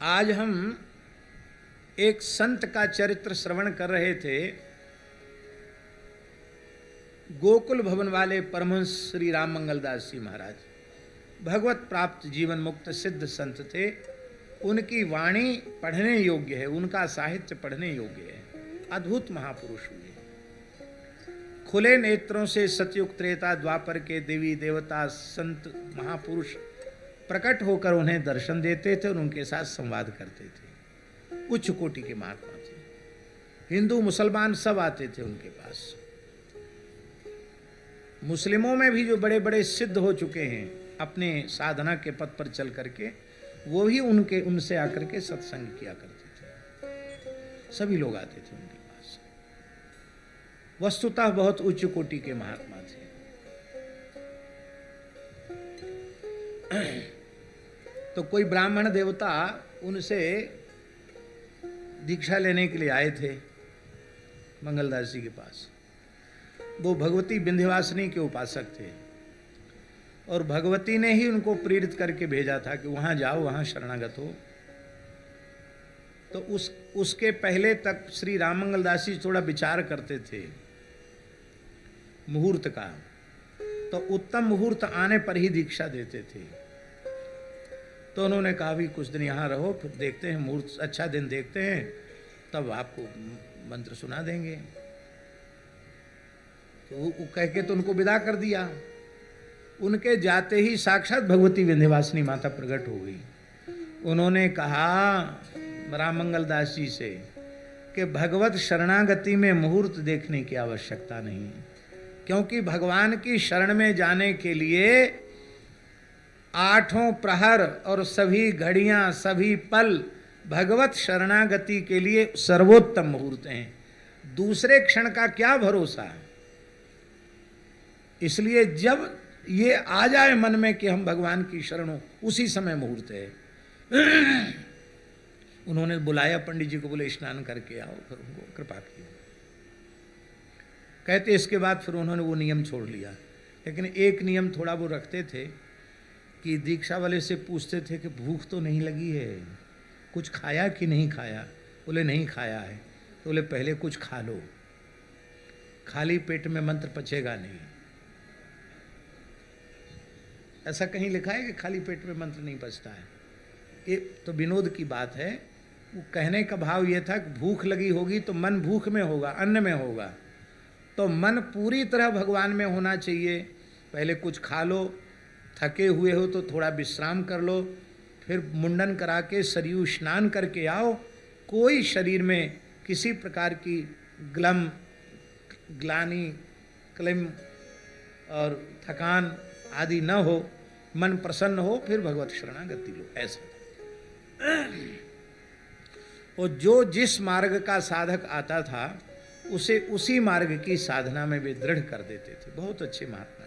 आज हम एक संत का चरित्र श्रवण कर रहे थे। गोकुल भवन वाले परमहंस श्री राम मंगलदास जी महाराज भगवत प्राप्त जीवन मुक्त सिद्ध संत थे। उनकी वाणी पढ़ने योग्य है, उनका साहित्य पढ़ने योग्य है। अद्भुत महापुरुष हुए। खुले नेत्रों से सतयुग त्रेता द्वापर के देवी देवता संत महापुरुष प्रकट होकर उन्हें दर्शन देते थे और उनके साथ संवाद करते थे। उच्च कोटि के महात्मा थे। हिंदू मुसलमान सब आते थे उनके पास। मुस्लिमों में भी जो बड़े बड़े सिद्ध हो चुके हैं अपने साधना के पथ पर चल करके, वो भी उनसे आकर के सत्संग किया करते थे। सभी लोग आते थे उनके पास। वस्तुतः बहुत उच्च कोटि के महात्मा थे। तो कोई ब्राह्मण देवता उनसे दीक्षा लेने के लिए आए थे मंगलदास जी के पास। वो भगवती विंध्यवासिनी के उपासक थे और भगवती ने ही उनको प्रेरित करके भेजा था कि वहां जाओ, वहां शरणागत हो। तो उसके पहले तक श्री राम मंगलदास जी थोड़ा विचार करते थे मुहूर्त का। तो उत्तम मुहूर्त आने पर ही दीक्षा देते थे। तो उन्होंने कहा भी कुछ दिन यहाँ रहो, फिर देखते हैं मुहूर्त अच्छा दिन देखते हैं, तब आपको मंत्र सुना देंगे। तो वो कह के तो उनको विदा कर दिया। उनके जाते ही साक्षात भगवती विंध्यवासिनी माता प्रकट हो गई। उन्होंने कहा राम मंगलदास जी से कि भगवत शरणागति में मुहूर्त देखने की आवश्यकता नहीं है, क्योंकि भगवान की शरण में जाने के लिए आठों प्रहर और सभी घड़ियां, सभी पल भगवत शरणागति के लिए सर्वोत्तम मुहूर्त हैं। दूसरे क्षण का क्या भरोसा। इसलिए जब ये आ जाए मन में कि हम भगवान की शरण हो, उसी समय मुहूर्त है। उन्होंने बुलाया पंडित जी को, बोले स्नान करके आओ। फिर उनको कृपा की। कहते इसके बाद फिर उन्होंने वो नियम छोड़ लिया। लेकिन एक नियम थोड़ा वो रखते थे कि दीक्षा वाले से पूछते थे कि भूख तो नहीं लगी है, कुछ खाया कि नहीं खाया। बोले नहीं खाया है। तो बोले पहले कुछ खा लो, खाली पेट में मंत्र पचेगा नहीं। ऐसा कहीं लिखा है कि खाली पेट में मंत्र नहीं पचता है? ये तो विनोद की बात है। वो कहने का भाव ये था कि भूख लगी होगी तो मन भूख में होगा, अन्न में होगा। तो मन पूरी तरह भगवान में होना चाहिए। पहले कुछ खा लो, थके हुए हो तो थोड़ा विश्राम कर लो, फिर मुंडन करा के सरयू स्नान करके आओ। कोई शरीर में किसी प्रकार की ग्लानि, क्लिम और थकान आदि न हो, मन प्रसन्न हो, फिर भगवत शरणागति लो। ऐसा। और जो जिस मार्ग का साधक आता था उसे उसी मार्ग की साधना में वे दृढ़ कर देते थे। बहुत अच्छे महात्मा